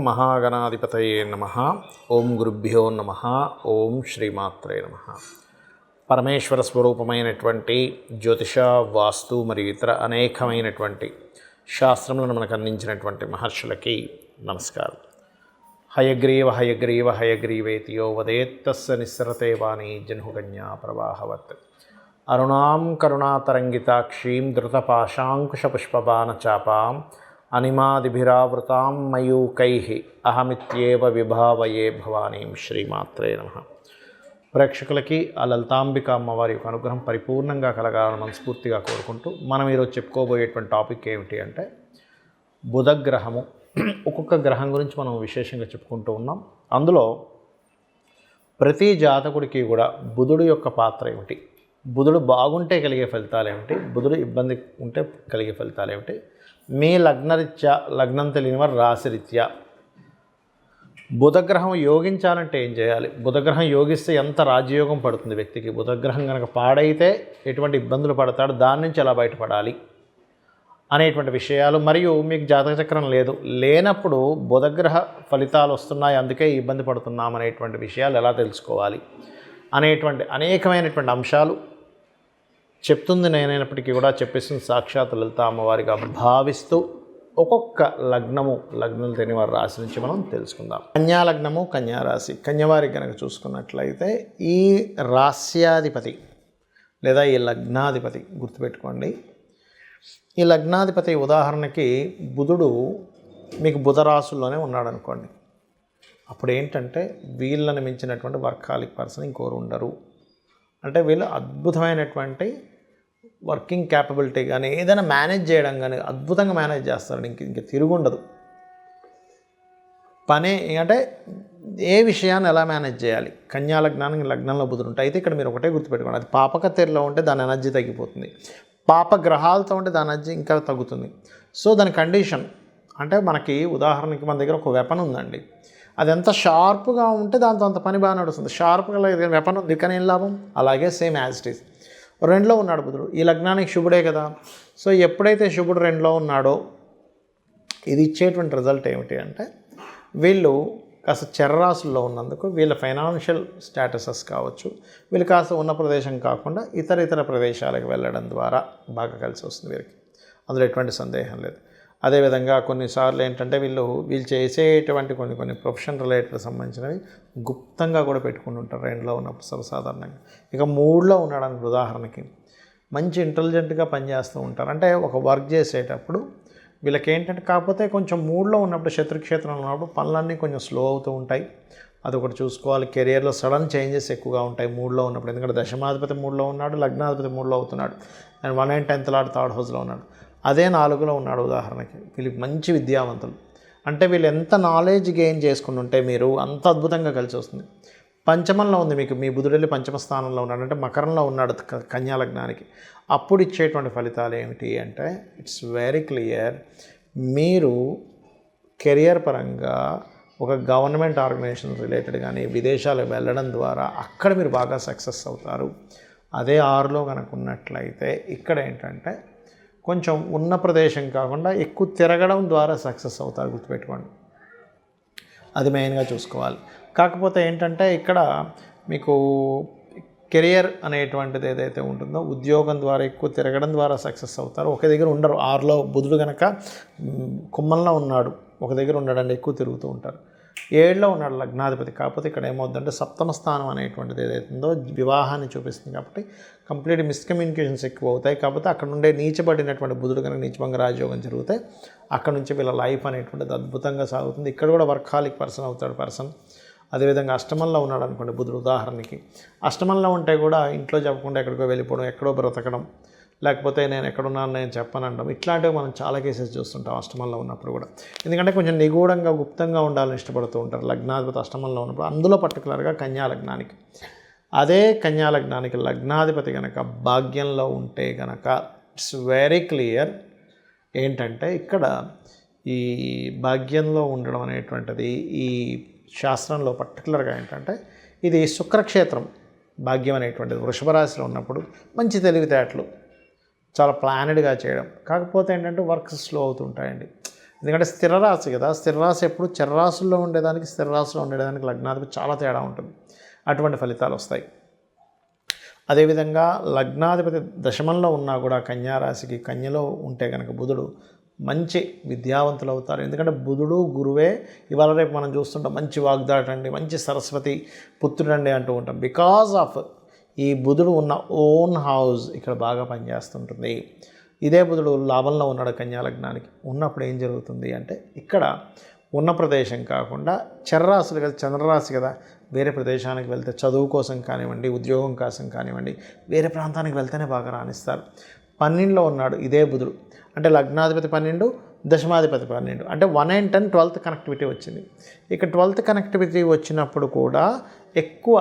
మహాగణాధిపతయే నమః. ఓం గురుభ్యో నమః. ఓం శ్రీమాత్రే నమః. పరమేశ్వర స్వరూపమైనటువంటి జ్యోతిష, వాస్తు మరియు ఇతర అనేకమైనటువంటి శాస్త్రములను మనకు అందించినటువంటి మహర్షులకి నమస్కారం. హయగ్రీవ హయగ్రీవ హయగ్రీవేతియో వదేత్తస్య నిస్సరతే వాణి జన్హుకన్యా ప్రవాహవత్. అరుణాం కరుణాతరంగితాక్షీం ధృతపాశాంకుశపుష్పబాణచాపాం అనిమాదిభిరావృతాం మయూకైః అహమిత్యేవ విభావయే భవానీం. శ్రీమాత్రే నమః. ప్రేక్షకులకి ఆ లలితాంబిక అమ్మవారి యొక్క అనుగ్రహం పరిపూర్ణంగా కలగాలని మనస్ఫూర్తిగా కోరుకుంటూ మనం ఈరోజు చెప్పుకోబోయేటువంటి టాపిక్ ఏమిటి అంటే బుధగ్రహము. ఒక్కొక్క గ్రహం గురించి మనం విశేషంగా చెప్పుకుంటూ ఉన్నాం. అందులో ప్రతి జాతకుడికి కూడా బుధుడు యొక్క పాత్ర ఏమిటి, బుధుడు బాగుంటే కలిగే ఫలితాలు ఏమిటి, బుధుడు ఇబ్బంది ఉంటే కలిగే ఫలితాలు ఏమిటి, మీ లగ్నరీత్యా, లగ్నం తెలియని వారు రాశిరీత్యా బుధగ్రహం యోగించాలంటే ఏం చేయాలి, బుధగ్రహం యోగిస్తే ఎంత రాజయోగం పడుతుంది వ్యక్తికి, బుధగ్రహం కనుక పాడైతే ఎటువంటి ఇబ్బందులు పడతాడు, దాని నుంచి ఎలా బయటపడాలి అనేటువంటి విషయాలు, మరియు మీకు జాతక చక్రం లేనప్పుడు బుధగ్రహ ఫలితాలు వస్తున్నాయి అందుకే ఇబ్బంది పడుతున్నాం అనేటువంటి విషయాలు ఎలా తెలుసుకోవాలి అనేటువంటి అనేకమైనటువంటి అంశాలు చెప్తుంది నేనైనప్పటికీ కూడా చెప్పేసిన సాక్షాత్ లలిత అమ్మవారిగా భావిస్తూ ఒక్కొక్క లగ్నం తెలియని వారి రాశి నుంచి మనం తెలుసుకుందాం. కన్యా లగ్నము, కన్యా రాశి. కన్యవారికి కనుక చూసుకున్నట్లయితే ఈ రాశ్యాధిపతి లేదా ఈ లగ్నాధిపతి గుర్తుపెట్టుకోండి. ఈ లగ్నాధిపతి ఉదాహరణకి బుధుడు మీకు బుధరాశుల్లోనే ఉన్నాడు అనుకోండి. అప్పుడు ఏంటంటే వీళ్ళని మించినటువంటి వర్కాలిక్ పర్సన్ ఇంకోరు ఉండరు. అంటే వీళ్ళు అద్భుతమైనటువంటి వర్కింగ్ క్యాపబిలిటీ కానీ ఏదైనా మేనేజ్ చేయడం కానీ అద్భుతంగా మేనేజ్ చేస్తారు. ఇంక తిరుగుండదు పనే. అంటే ఏ విషయాన్ని ఎలా మేనేజ్ చేయాలి, కన్యా లగ్నానికి లగ్నంలో బుధుడు ఉంటాయి. అయితే ఇక్కడ మీరు ఒకటే గుర్తుపెట్టుకోండి, అది పాపకత్తెరలో ఉంటే దాని ఎనర్జీ తగ్గిపోతుంది, పాప గ్రహాలతో ఉంటే దాని ఎనర్జీ ఇంకా తగ్గుతుంది. సో దాని కండిషన్ అంటే మనకి ఉదాహరణకి మన దగ్గర ఒక వెపన్ ఉందండి, అది ఎంత షార్ప్గా ఉంటే దాంతో అంత పని బాగా నడుస్తుంది. షార్ప్గా లేదు వెపన్ ఉంది కానీ ఏం లాభం. అలాగే సేమ్ యాజ్ ఇట్ ఈస్ రెండులో ఉన్నాడు బుధుడు. ఈ లగ్నానికి శుభుడే కదా. సో ఎప్పుడైతే శుభుడు రెండులో ఉన్నాడో ఇది ఇచ్చేటువంటి రిజల్ట్ ఏమిటి అంటే వీళ్ళు కాస్త చర్రాసుల్లో ఉన్నందుకు వీళ్ళ ఫైనాన్షియల్ స్టేటసెస్ కావచ్చు, వీళ్ళు కాస్త ఉన్న ప్రదేశం కాకుండా ఇతర ప్రదేశాలకు వెళ్ళడం ద్వారా బాగా కలిసి వస్తుంది వీరికి, అందులో ఎటువంటి సందేహం లేదు. అదేవిధంగా కొన్నిసార్లు ఏంటంటే వీళ్ళు చేసేటువంటి కొన్ని ప్రొఫెషన్ రిలేటెడ్ సంబంధించినవి గుప్తంగా కూడా పెట్టుకుని ఉంటారు రెండులో ఉన్నప్పుడు సర్వసాధారణంగా. ఇక మూడులో ఉన్నాడని ఉదాహరణకి మంచి ఇంటెలిజెంట్గా పనిచేస్తూ ఉంటారు. అంటే ఒక వర్క్ చేసేటప్పుడు వీళ్ళకి ఏంటంటే కాకపోతే కొంచెం మూడులో ఉన్నప్పుడు శత్రుక్షేత్రంలో ఉన్నప్పుడు పనులన్నీ కొంచెం స్లో అవుతూ ఉంటాయి. అదొకటి చూసుకోవాలి. కెరియర్లో సడన్ చేంజెస్ ఎక్కువగా ఉంటాయి మూడులో ఉన్నప్పుడు. ఎందుకంటే దశమాధిపతి మూడులో ఉన్నాడు, లగ్నాధిపతి మూడులో అవుతున్నాడు, and 1 and 10th lord third హౌస్లో ఉన్నాడు. అదే 4లో ఉన్నాడు ఉదాహరణకి. వీళ్ళకి మంచి విద్యావంతులు. అంటే వీళ్ళు ఎంత నాలెడ్జ్ గెయిన్ చేసుకుని ఉంటే మీరు అంత అద్భుతంగా కలిసి వస్తుంది. పంచమంలో ఉంది మీకు, మీ బుధుడు వెళ్ళి పంచమ స్థానంలో ఉన్నాడు అంటే మకరంలో ఉన్నాడు కన్యా లగ్నానికి. అప్పుడు ఇచ్చేటువంటి ఫలితాలు ఏమిటి అంటే ఇట్స్ వెరీ క్లియర్. మీరు కెరియర్ పరంగా ఒక గవర్నమెంట్ ఆర్గనైజేషన్ రిలేటెడ్ కానీ విదేశాలకు వెళ్ళడం ద్వారా అక్కడ మీరు బాగా సక్సెస్ అవుతారు. అదే 6లో కనుక ఉన్నట్లయితే ఇక్కడ ఏంటంటే కొంచెం ఉన్న ప్రదేశం కాకుండా ఎక్కువ తిరగడం ద్వారా సక్సెస్ అవుతారు, గుర్తుపెట్టుకోండి. అది మెయిన్గా చూసుకోవాలి. కాకపోతే ఏంటంటే ఇక్కడ మీకు కెరియర్ అనేటువంటిది ఏదైతే ఉంటుందో ఉద్యోగం ద్వారా ఎక్కువ తిరగడం ద్వారా సక్సెస్ అవుతారు. ఒక దగ్గర ఉండరు. 6లో బుధుడు కనుక కుంభంలో ఉన్నాడు, ఒక దగ్గర ఉండడండి, ఎక్కువ తిరుగుతూ ఉంటారు. 7లో ఉన్నాడు లగ్నాధిపతి. కాకపోతే ఇక్కడ ఏమవుతుందంటే సప్తమ స్థానం అనేటువంటిది ఏదైతుందో వివాహాన్ని చూపిస్తుంది కాబట్టి కంప్లీట్ మిస్కమ్యూనికేషన్స్ ఎక్కువ అవుతాయి. కాకపోతే అక్కడ ఉండే నీచబడినటువంటి బుధుడు కనుక నీచభంగ రాజయోగం జరుగుతాయి. అక్కడ నుంచి వీళ్ళ లైఫ్ అనేటువంటిది అద్భుతంగా సాగుతుంది. ఇక్కడ కూడా వర్కాలిక్ పర్సన్ అవుతాడు పర్సన్. అదేవిధంగా అష్టమంలో ఉన్నాడు అనుకోండి బుధుడు ఉదాహరణకి. అష్టమంలో ఉంటే కూడా ఇంట్లో చెప్పకుండా ఎక్కడికో వెళ్ళిపోవడం, ఎక్కడో బ్రతకడం, లేకపోతే నేను ఎక్కడున్నాను నేను చెప్పనంటాం, ఇట్లాంటివి మనం చాలా కేసెస్ చూస్తుంటాం అష్టమంలో ఉన్నప్పుడు కూడా. ఎందుకంటే కొంచెం నిగూఢంగా గుప్తంగా ఉండాలని ఇష్టపడుతూ ఉంటారు లగ్నాధిపతి అష్టమంలో ఉన్నప్పుడు. అందులో పర్టికులర్గా కన్యా లగ్నానికి. అదే కన్యా లగ్నానికి లగ్నాధిపతి కనుక భాగ్యంలో ఉంటే కనుక ఇట్స్ వెరీ క్లియర్ ఏంటంటే ఇక్కడ ఈ భాగ్యంలో ఉండడం అనేటువంటిది ఈ శాస్త్రంలో పర్టికులర్గా ఏంటంటే ఇది శుక్రక్షేత్రం. భాగ్యం అనేటువంటిది వృషభ రాశిలో ఉన్నప్పుడు మంచి తెలివితేటలు, చాలా ప్లానెడ్గా చేయడం. కాకపోతే ఏంటంటే వర్క్స్ స్లో అవుతుంటాయండి. ఎందుకంటే స్థిర రాశి కదా, స్థిర రాశి ఎప్పుడు చర్రాశుల్లో ఉండేదానికి స్థిర రాశిలో ఉండేదానికి లగ్నాధిపతి చాలా తేడా ఉంటుంది. అటువంటి ఫలితాలు వస్తాయి. అదేవిధంగా లగ్నాధిపతి దశమంలో ఉన్నా కూడా కన్యారాశికి కన్యలో ఉంటే కనుక బుధుడు మంచి విద్యావంతులు అవుతారు. ఎందుకంటే బుధుడు గురువే ఇవాళ రేపు మనం చూస్తుంటాం మంచి వాగ్దాటండి, మంచి సరస్వతి పుత్రుడండి అంటూ ఉంటాం. బికాజ్ ఆఫ్ ఈ బుధుడు ఉన్న ఓన్ హౌస్ ఇక్కడ బాగా పనిచేస్తుంటుంది. ఇదే బుధుడు లాభంలో ఉన్నాడు కన్యా లగ్నానికి. ఉన్నప్పుడు ఏం జరుగుతుంది అంటే ఇక్కడ ఉన్న ప్రదేశం కాకుండా చర్రాశులు కదా, చంద్రరాశి కదా, వేరే ప్రదేశానికి వెళ్తే చదువు కోసం కానివ్వండి, ఉద్యోగం కోసం కానివ్వండి, వేరే ప్రాంతానికి వెళ్తేనే బాగా రాణిస్తారు. 12లో ఉన్నాడు ఇదే బుధుడు, అంటే లగ్నాధిపతి 12, దశమాధిపతి 12, అంటే 1 and 10 12th కనెక్టివిటీ వచ్చింది. ఇక 12th కనెక్టివిటీ వచ్చినప్పుడు కూడా ఎక్కువ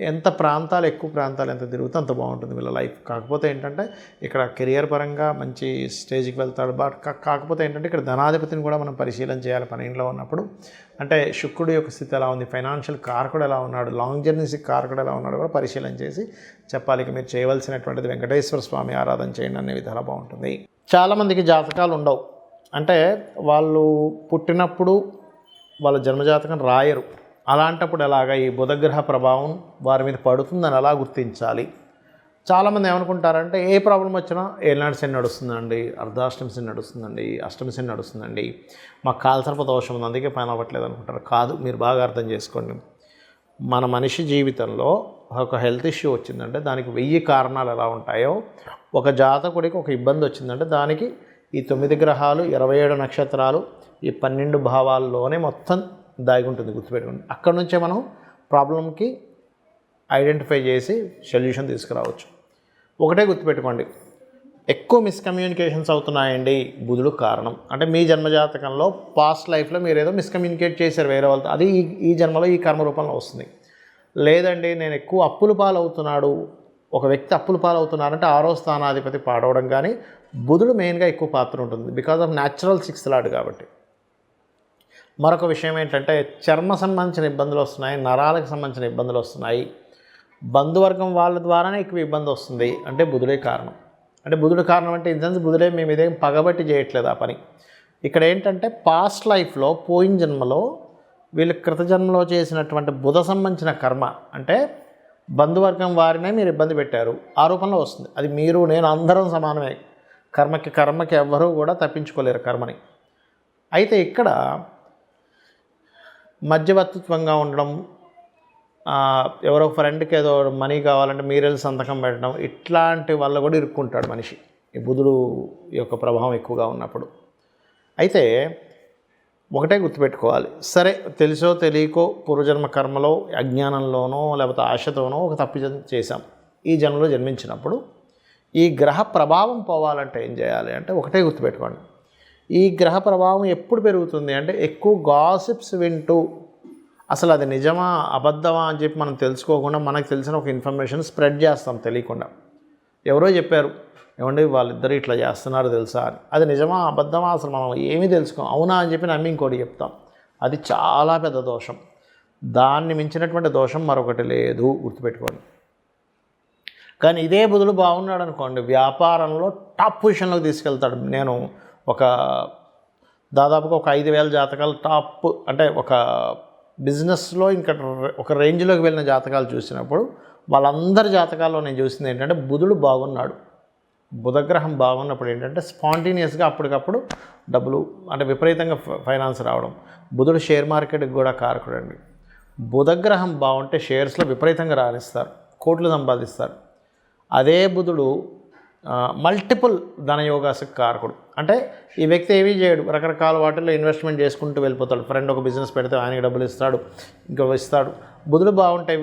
ఎక్కువ ప్రాంతాలు ఎంత తిరుగుతూ అంత బాగుంటుంది వీళ్ళ లైఫ్. కాకపోతే ఏంటంటే ఇక్కడ కెరియర్ పరంగా మంచి స్టేజ్కి వెళ్తాడు. బట్ కాకపోతే ఏంటంటే ఇక్కడ ధనాధిపతిని కూడా మనం పరిశీలన చేయాలి 12లో ఉన్నప్పుడు. అంటే శుక్రుడి యొక్క స్థితి ఎలా ఉంది, ఫైనాన్షియల్ కారకుడు ఎలా ఉన్నాడు, లాంగ్ జర్నీస్కి కారకుడు ఎలా ఉన్నాడు కూడా పరిశీలన చేసి చెప్పాలి. ఇక మీరు చేయవలసినటువంటిది వెంకటేశ్వర స్వామి ఆరాధన చేయండి, అనే విధాలు బాగుంటుంది. చాలామందికి జాతకాలు ఉండవు, అంటే వాళ్ళు పుట్టినప్పుడు వాళ్ళ జన్మజాతకం రాయరు. అలాంటప్పుడు ఎలాగా ఈ బుధగ్రహ ప్రభావం వారి మీద పడుతుందని ఎలా గుర్తించాలి? చాలామంది ఏమనుకుంటారంటే ఏ ప్రాబ్లం వచ్చినా ఏలినాటి శని నడుస్తుందండి, అర్ధాష్టమి శని నడుస్తుందండి, అష్టమి శని నడుస్తుందండి, మాకు కాలసర్ప దోషం ఉంది అందుకే పని అవ్వట్లేదు అనుకుంటారు. కాదు, మీరు బాగా అర్థం చేసుకోండి. మన మనిషి జీవితంలో ఒక హెల్త్ ఇష్యూ వచ్చిందంటే దానికి 1000 కారణాలు ఎలా ఉంటాయో, ఒక జాతకుడికి ఒక ఇబ్బంది వచ్చిందంటే దానికి ఈ 9 గ్రహాలు, 27 నక్షత్రాలు, ఈ 12 భావాల్లోనే మొత్తం దాగి ఉంటుంది. గుర్తుపెట్టుకోండి. అక్కడ నుంచే మనం ప్రాబ్లంకి ఐడెంటిఫై చేసి సొల్యూషన్ తీసుకురావచ్చు. ఒకటే గుర్తుపెట్టుకోండి, ఎక్కువ మిస్కమ్యూనికేషన్స్ అవుతున్నాయండి, బుధుడు కారణం. అంటే మీ జన్మజాతకంలో పాస్ట్ లైఫ్లో మీరు ఏదో మిస్కమ్యూనికేట్ చేశారు వేరే వాళ్ళతో, అది ఈ జన్మలో ఈ కర్మ రూపంలో వస్తుంది. లేదండి నేను ఎక్కువ అప్పుల పాలవుతున్నాడు, ఒక వ్యక్తి అప్పుల పాలవుతున్నారంటే 6వ స్థానాధిపతి పాడవడం కానీ బుధుడు మెయిన్గా ఎక్కువ పాత్ర ఉంటుంది. Because of natural 6th lord కాబట్టి. మరొక విషయం ఏంటంటే చర్మ సంబంధించిన ఇబ్బందులు వస్తున్నాయి, నరాలకు సంబంధించిన ఇబ్బందులు వస్తున్నాయి, బంధువర్గం వాళ్ళ ద్వారానే ఎక్కువ ఇబ్బంది వస్తుంది, అంటే బుధుడే కారణం. అంటే బుధుడు కారణం అంటే ఇన్ సెన్స్ బుధుడే మేము ఇదేం పగబట్టి చేయట్లేదు ఆ పని. ఇక్కడ ఏంటంటే పాస్ట్ లైఫ్లో పోయిన జన్మలో వీళ్ళు కృత జన్మలో చేసినటువంటి బుధ సంబంధించిన కర్మ, అంటే బంధువర్గం వారినే మీరు ఇబ్బంది పెట్టారు, ఆ రూపంలో వస్తుంది. అది మీరు నేను అందరం సమానమే, కర్మకి ఎవ్వరూ కూడా తప్పించుకోలేరు కర్మని. అయితే ఇక్కడ మధ్యవర్తిత్వంగా ఉండడం, ఎవరో ఫ్రెండ్కి ఏదో మనీ కావాలంటే మీరెళ్ళి సంతకం పెట్టడం, ఇట్లాంటి వల్ల కూడా ఇరుక్కుంటాడు మనిషి ఈ బుధుడు యొక్క ప్రభావం ఎక్కువగా ఉన్నప్పుడు. అయితే ఒకటే గుర్తుపెట్టుకోవాలి, సరే తెలుసో తెలియకో పూర్వజన్మ కర్మలో అజ్ఞానంలోనో లేకపోతే ఆశతోనో ఒక తప్పు చేశాం. ఈ జన్మలో జన్మించినప్పుడు ఈ గ్రహ ప్రభావం పోవాలంటే ఏం చేయాలి అంటే ఒకటే గుర్తుపెట్టుకోండి, ఈ గ్రహ ప్రభావం ఎప్పుడు పెరుగుతుంది అంటే ఎక్కువ గాసిప్స్ వింటూ అసలు అది నిజమా అబద్ధమా అని చెప్పి మనం తెలుసుకోకుండా మనకు తెలిసిన ఒక ఇన్ఫర్మేషన్ స్ప్రెడ్ చేస్తాం తెలియకుండా. ఎవరో చెప్పారు, ఏమండి వాళ్ళిద్దరు ఇట్లా చేస్తున్నారు తెలుసా అని, అది నిజమా అబద్ధమా అసలు మనం ఏమీ తెలుసుకోం, అవునా అని చెప్పి నమ్మి ఇంకోటి చెప్తాం. అది చాలా పెద్ద దోషం. దాన్ని మించినటువంటి దోషం మరొకటి లేదు, గుర్తుపెట్టుకోండి. కానీ ఇదే బుధుడు బాగున్నాడు అనుకోండి, వ్యాపారంలో టాప్ పొజిషన్లోకి తీసుకెళ్తాడు. నేను దాదాపుగా ఒక 5000 జాతకాలు టాప్, అంటే ఒక బిజినెస్లో ఇంకా ఒక రేంజ్లోకి వెళ్ళిన జాతకాలు చూసినప్పుడు వాళ్ళందరి జాతకాల్లో నేను చూసింది ఏంటంటే బుధుడు బాగున్నాడు. బుధగ్రహం బాగున్నప్పుడు ఏంటంటే స్పాంటేనియస్గా అప్పటికప్పుడు డబ్బులు, అంటే విపరీతంగా ఫైనాన్స్ రావడం. బుధుడు షేర్ మార్కెట్కి కూడా కారకుడండి. బుధగ్రహం బాగుంటే షేర్స్లో విపరీతంగా రాణిస్తారు, కోట్లు సంపాదిస్తారు. అదే బుధుడు మల్టిపుల్ ధనయోగాలకు కారకుడు. అంటే ఈ వ్యక్తి ఏమీ చేయడు, రకరకాల వాటిల్లో ఇన్వెస్ట్మెంట్ చేసుకుంటూ వెళ్ళిపోతాడు. ఫ్రెండ్ ఒక బిజినెస్ పెడితే ఆయనకి డబ్బులు ఇస్తాడు, ఇంకా ఇస్తాడు. బుధుడు బాగుంటే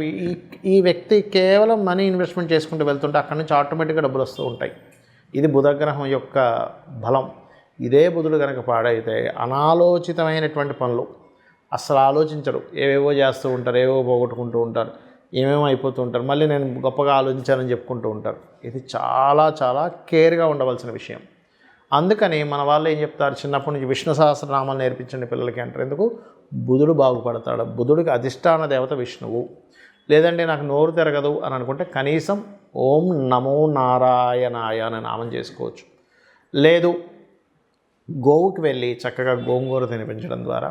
ఈ వ్యక్తి కేవలం మనీ ఇన్వెస్ట్మెంట్ చేసుకుంటూ వెళ్తుంటే అక్కడి నుంచి ఆటోమేటిక్గా డబ్బులు వస్తూ ఉంటాయి. ఇది బుధగ్రహం యొక్క బలం. ఇదే బుధుడు కనుక పాడైతే అనాలోచితమైనటువంటి పనులు అస్సలు ఆలోచించరు, ఏవేవో చేస్తూ ఉంటారు, ఏవేవో పోగొట్టుకుంటూ ఉంటారు, ఏమేమో అయిపోతూ ఉంటారు, మళ్ళీ నేను గొప్పగా ఆలోచించానని చెప్పుకుంటూ ఉంటారు. ఇది చాలా చాలా కేర్గా ఉండవలసిన విషయం. అందుకని మన వాళ్ళు ఏం చెప్తారు, చిన్నప్పటి నుంచి విష్ణు సహస్రనామాలు నేర్పించండి పిల్లలకి అంటారు. ఎందుకు? బుధుడు బాగుపడతాడు. బుధుడికి అధిష్టాన దేవత విష్ణువు. లేదంటే నాకు నోరు తిరగదు అని అనుకుంటే కనీసం ఓం నమో నారాయణాయ అనే నామం చేసుకోవచ్చు. లేదు గోవుకి వెళ్ళి చక్కగా గోంగూర తినిపించడం ద్వారా,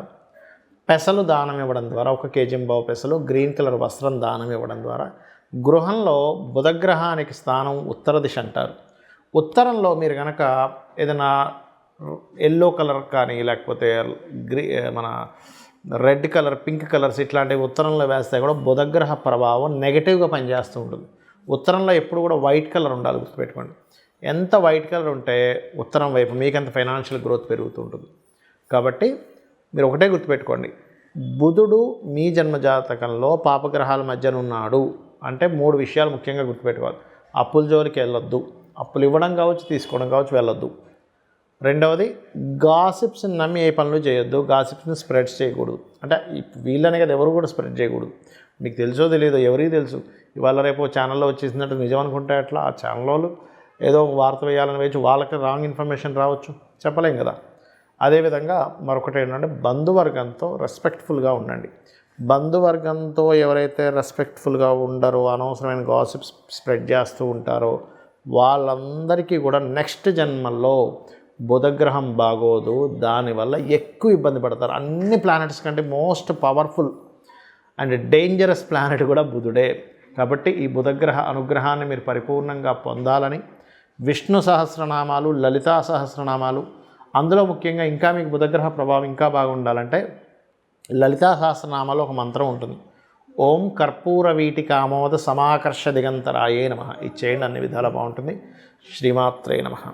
పెసలు దానం ఇవ్వడం ద్వారా, 1 కేజీ పెసలు, గ్రీన్ కలర్ వస్త్రం దానం ఇవ్వడం ద్వారా గృహంలో బుధగ్రహానికి స్థానం ఉత్తర దిశ అంటారు. ఉత్తరంలో మీరు కనుక ఏదైనా ఎల్లో కలర్ కానీ లేకపోతే మన రెడ్ కలర్, పింక్ కలర్స్ ఇట్లాంటివి ఉత్తరంలో వేస్తే కూడా బుధగ్రహ ప్రభావం నెగిటివ్గా పనిచేస్తూ ఉంటుంది. ఉత్తరంలో ఎప్పుడు కూడా వైట్ కలర్ ఉండాలి, గుర్తుపెట్టుకోండి. ఎంత వైట్ కలర్ ఉంటే ఉత్తరం వైపు మీకంత ఫైనాన్షియల్ గ్రోత్ పెరుగుతూ ఉంటుంది. కాబట్టి మీరు ఒకటే గుర్తుపెట్టుకోండి, బుధుడు మీ జన్మజాతకంలో పాపగ్రహాల మధ్యన ఉన్నాడు అంటే 3 విషయాలు ముఖ్యంగా గుర్తుపెట్టుకోవాలి. అప్పుల జోలికి వెళ్ళొద్దు, అప్పులు ఇవ్వడం కావచ్చు, తీసుకోవడం కావచ్చు, వెళ్ళొద్దు. రెండవది, గాసిప్స్ని నమ్మి ఏ పనులు చేయొద్దు, గాసిప్స్ని స్ప్రెడ్ చేయకూడదు. అంటే వీళ్ళనే కదా, ఎవరు కూడా స్ప్రెడ్ చేయకూడదు. మీకు తెలుసో తెలియదో, ఎవరికి తెలుసు, ఇవాళ రేపు ఛానల్లో వచ్చేసినట్టు నిజం అనుకుంటే అట్లా ఆ ఛానల్ వాళ్ళు ఏదో ఒక వార్త వేయాలని వేయచ్చు, వాళ్ళకి రాంగ్ ఇన్ఫర్మేషన్ రావచ్చు, చెప్పలేం కదా. అదేవిధంగా మరొకటి ఏంటంటే బంధువర్గంతో రెస్పెక్ట్ఫుల్గా ఉండండి. బంధువర్గంతో ఎవరైతే రెస్పెక్ట్ఫుల్గా ఉండరో, అనవసరమైన గాసిప్స్ స్ప్రెడ్ చేస్తూ ఉంటారో వాళ్ళందరికీ కూడా నెక్స్ట్ జన్మల్లో బుధగ్రహం బాగోదు, దానివల్ల ఎక్కువ ఇబ్బంది పడతారు. అన్ని ప్లానెట్స్ కంటే most powerful and dangerous planet కూడా బుధుడే. కాబట్టి ఈ బుధగ్రహ అనుగ్రహాన్ని మీరు పరిపూర్ణంగా పొందాలని విష్ణు సహస్రనామాలు, లలితా సహస్రనామాలు, అందులో ముఖ్యంగా ఇంకా మీకు బుధగ్రహ ప్రభావం ఇంకా బాగుండాలంటే లలితా సహస్రనామాలో ఒక మంత్రం ఉంటుంది, ఓం కర్పూర వీటికామోద సమాకర్ష దిగంతరాయే నమః. ఇది చేయండి, అన్ని విధాలా బాగుంటుంది. శ్రీమాత్రే నమః.